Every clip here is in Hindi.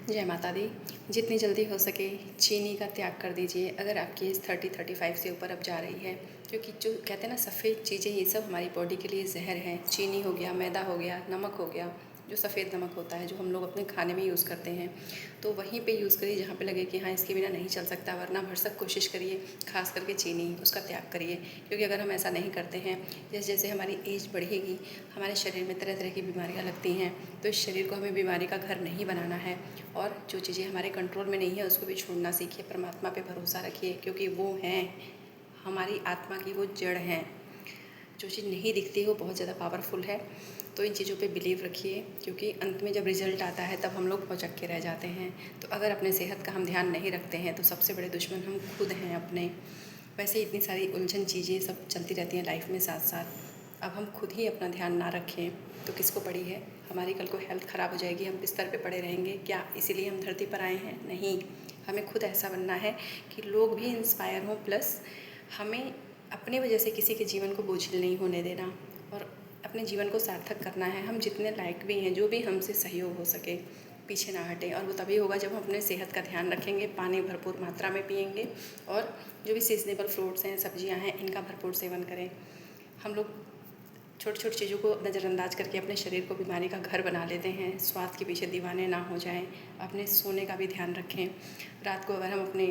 जय माता दी। जितनी जल्दी हो सके चीनी का त्याग कर दीजिए अगर आपकी एज 30-35 से ऊपर अब जा रही है, क्योंकि जो कहते हैं ना सफ़ेद चीज़ें ये सब हमारी बॉडी के लिए जहर हैं। चीनी हो गया, मैदा हो गया, नमक हो गया, जो सफ़ेद नमक होता है जो हम लोग अपने खाने में यूज़ करते हैं, तो वहीं पे यूज़ करिए जहाँ पे लगे कि हाँ इसके बिना नहीं चल सकता, वरना भरसक कोशिश करिए। खास करके चीनी उसका त्याग करिए, क्योंकि अगर हम ऐसा नहीं करते हैं, जैसे जैसे हमारी एज बढ़ेगी हमारे शरीर में तरह तरह की बीमारियाँ लगती हैं। तो इस शरीर को हमें बीमारी का घर नहीं बनाना है, और जो चीज़ें हमारे कंट्रोल में नहीं है उसको भी छोड़ना सीखिए। परमात्मा पे भरोसा रखिए, क्योंकि वो हैं हमारी आत्मा की, वो जड़ हैं। जो चीज़ नहीं दिखती वो बहुत ज़्यादा पावरफुल है। तो इन चीज़ों पे बिलीव रखिए, क्योंकि अंत में जब रिज़ल्ट आता है तब हम लोग भौचक्के के रह जाते हैं। तो अगर अपने सेहत का हम ध्यान नहीं रखते हैं तो सबसे बड़े दुश्मन हम खुद हैं अपने। वैसे इतनी सारी उलझन चीज़ें सब चलती रहती हैं लाइफ में साथ साथ। अब हम खुद ही अपना ध्यान ना रखें तो किसको पड़ी है। हमारी कल को हेल्थ ख़राब हो जाएगी, हम बिस्तर पे पड़े रहेंगे क्या? इसीलिए हम धरती पर आए हैं? नहीं, हमें खुद ऐसा बनना है कि लोग भी इंस्पायर हों, प्लस हमें अपनी वजह से किसी के जीवन को बोझिल नहीं होने देना और अपने जीवन को सार्थक करना है। हम जितने लायक भी हैं, जो भी हमसे सहयोग हो सके पीछे ना हटें, और वो तभी होगा जब हम अपने सेहत का ध्यान रखेंगे, पानी भरपूर मात्रा में पिएंगे, और जो भी सीजनेबल फ्रूट्स हैं, सब्जियां हैं, इनका भरपूर सेवन करें। हम लोग छोटी छोटी चीज़ों को नज़रअंदाज करके अपने शरीर को बीमारी का घर बना लेते हैं। स्वाद के पीछे दीवाने ना हो जाएं। अपने सोने का भी ध्यान रखें। रात को अगर हम अपने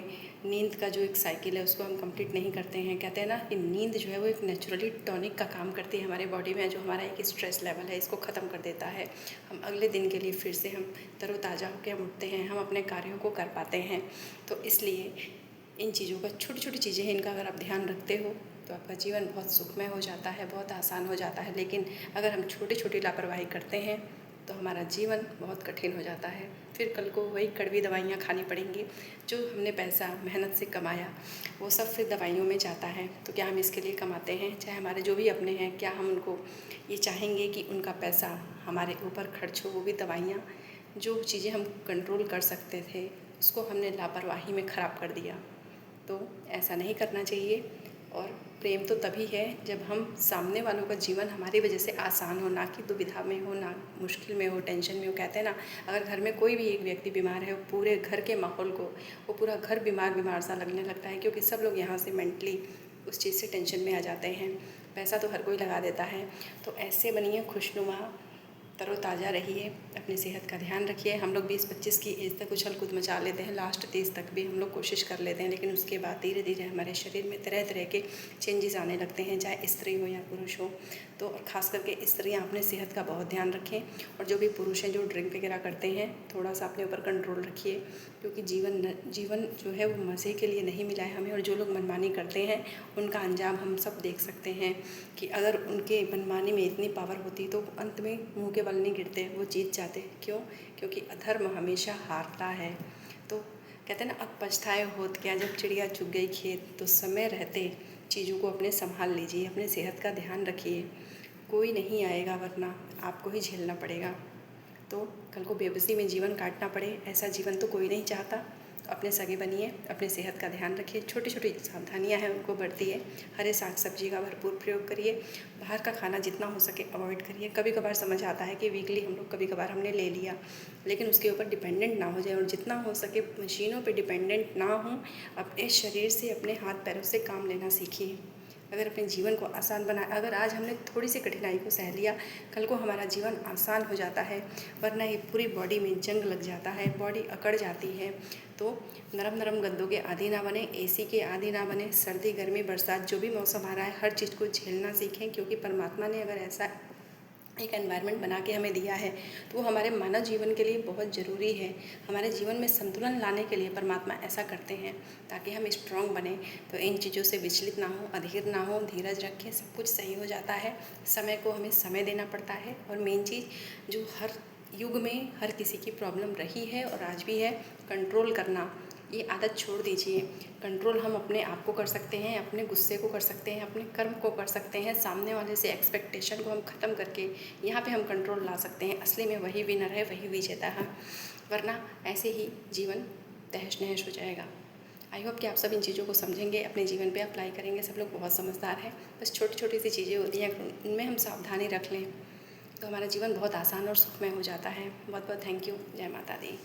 नींद का जो एक साइकिल है उसको हम कंप्लीट नहीं करते हैं, कहते हैं ना कि नींद जो है वो एक नेचुरली टॉनिक का काम करती है हमारे बॉडी में, जो हमारा एक स्ट्रेस लेवल है इसको ख़त्म कर देता है। हम अगले दिन के लिए फिर से हम तरोताज़ा होकर हम उठते हैं, हम अपने कार्यों को कर पाते हैं। तो इसलिए इन चीज़ों का, छोटी छोटी चीज़ें हैं, इनका अगर आप ध्यान रखते हो तो आपका जीवन बहुत सुखमय हो जाता है, बहुत आसान हो जाता है। लेकिन अगर हम छोटी छोटी लापरवाही करते हैं तो हमारा जीवन बहुत कठिन हो जाता है। फिर कल को वही कड़वी दवाइयाँ खानी पड़ेंगी। जो हमने पैसा मेहनत से कमाया वो सब फिर दवाइयों में जाता है। तो क्या हम इसके लिए कमाते हैं? चाहे हमारे जो भी अपने हैं, क्या हम उनको ये चाहेंगे कि उनका पैसा हमारे ऊपर खर्च हो? वो भी दवाइयाँ, जो चीज़ें हम कंट्रोल कर सकते थे उसको हमने लापरवाही में ख़राब कर दिया। तो ऐसा नहीं करना चाहिए। और प्रेम तो तभी है जब हम सामने वालों का जीवन हमारी वजह से आसान हो, ना कि दुविधा में हो, ना मुश्किल में हो, टेंशन में हो। कहते हैं ना, अगर घर में कोई भी एक व्यक्ति बीमार है, पूरे घर के माहौल को वो पूरा घर बीमार बीमार सा लगने लगता है, क्योंकि सब लोग यहाँ से मेंटली उस चीज़ से टेंशन में आ जाते हैं। पैसा तो हर कोई लगा देता है। तो ऐसे बनिए खुशनुमा, तरोताज़ा रहिए, अपनी सेहत का ध्यान रखिए। हम लोग 20-25 की एज तक उछल कूद मचा लेते हैं, लास्ट 30 तक भी हम लोग कोशिश कर लेते हैं, लेकिन उसके बाद धीरे धीरे हमारे शरीर में तरह तरह के चेंजेस आने लगते हैं, चाहे स्त्री हो या पुरुष हो। तो और ख़ास करके स्त्रियाँ अपने सेहत का बहुत ध्यान रखें, और जो भी पुरुष हैं जो ड्रिंक वगैरह करते हैं थोड़ा सा अपने ऊपर कंट्रोल रखिए, क्योंकि जीवन जो है वो मज़े के लिए नहीं मिला है हमें। और जो लोग मनमानी करते हैं उनका अंजाम हम सब देख सकते हैं, कि अगर उनके मनमानी में इतनी पावर होती तो अंत में मुँह के बल नहीं गिरते, वो जीत जाते। क्यों? क्योंकि अधर्म हमेशा हारता है। तो कहते हैं ना, अब पछताए होत क्या, जब चिड़िया चुग गई खेत। तो समय रहते चीज़ों को अपने संभाल लीजिए, अपने सेहत का ध्यान रखिए। कोई नहीं आएगा, वरना आपको ही झेलना पड़ेगा। तो कल को बेबसी में जीवन काटना पड़े, ऐसा जीवन तो कोई नहीं चाहता। तो अपने सगे बनिए, अपने सेहत का ध्यान रखिए, छोटी छोटी सावधानियां हैं उनको बरतिए। हरे साग सब्जी का भरपूर प्रयोग करिए। बाहर का खाना जितना हो सके अवॉइड करिए। कभी कभार समझ आता है कि वीकली हम लोग कभी कभार हमने ले लिया, लेकिन उसके ऊपर डिपेंडेंट ना हो जाए, और जितना हो सके मशीनों पर डिपेंडेंट ना हो। अपने शरीर से, अपने हाथ पैरों से काम लेना सीखिए। अगर अपने जीवन को आसान बना, अगर आज हमने थोड़ी सी कठिनाई को सह लिया, कल को हमारा जीवन आसान हो जाता है। वरना ये पूरी बॉडी में जंग लग जाता है, बॉडी अकड़ जाती है। तो नरम नरम गद्दों के आदी ना बने, एसी के आदी ना बने। सर्दी गर्मी बरसात जो भी मौसम आ रहा है, हर चीज़ को झेलना सीखें, क्योंकि परमात्मा ने अगर ऐसा एक एनवायरनमेंट बना के हमें दिया है तो वो हमारे मानव जीवन के लिए बहुत ज़रूरी है। हमारे जीवन में संतुलन लाने के लिए परमात्मा ऐसा करते हैं ताकि हम स्ट्रॉन्ग बने। तो इन चीज़ों से विचलित ना हो, अधीर ना हो, धीरज रखें, सब कुछ सही हो जाता है। समय को हमें समय देना पड़ता है, और मेन चीज़ जो हर युग में हर किसी की प्रॉब्लम रही है और आज भी है, कंट्रोल करना। ये आदत छोड़ दीजिए। कंट्रोल हम अपने आप को कर सकते हैं, अपने गुस्से को कर सकते हैं, अपने कर्म को कर सकते हैं। सामने वाले से एक्सपेक्टेशन को हम ख़त्म करके यहाँ पे हम कंट्रोल ला सकते हैं। असली में वही विनर है, वही विजेता है, वरना ऐसे ही जीवन तहस नहस हो जाएगा। आई होप कि आप सब इन चीज़ों को समझेंगे, अपने जीवन पे अप्लाई करेंगे। सब लोग बहुत समझदार हैं, बस छोटी छोटी सी चीज़ें होती हैं, उनमें हम सावधानी रख लें तो हमारा जीवन बहुत आसान और सुखमय हो जाता है। बहुत बहुत थैंक यू। जय माता दी।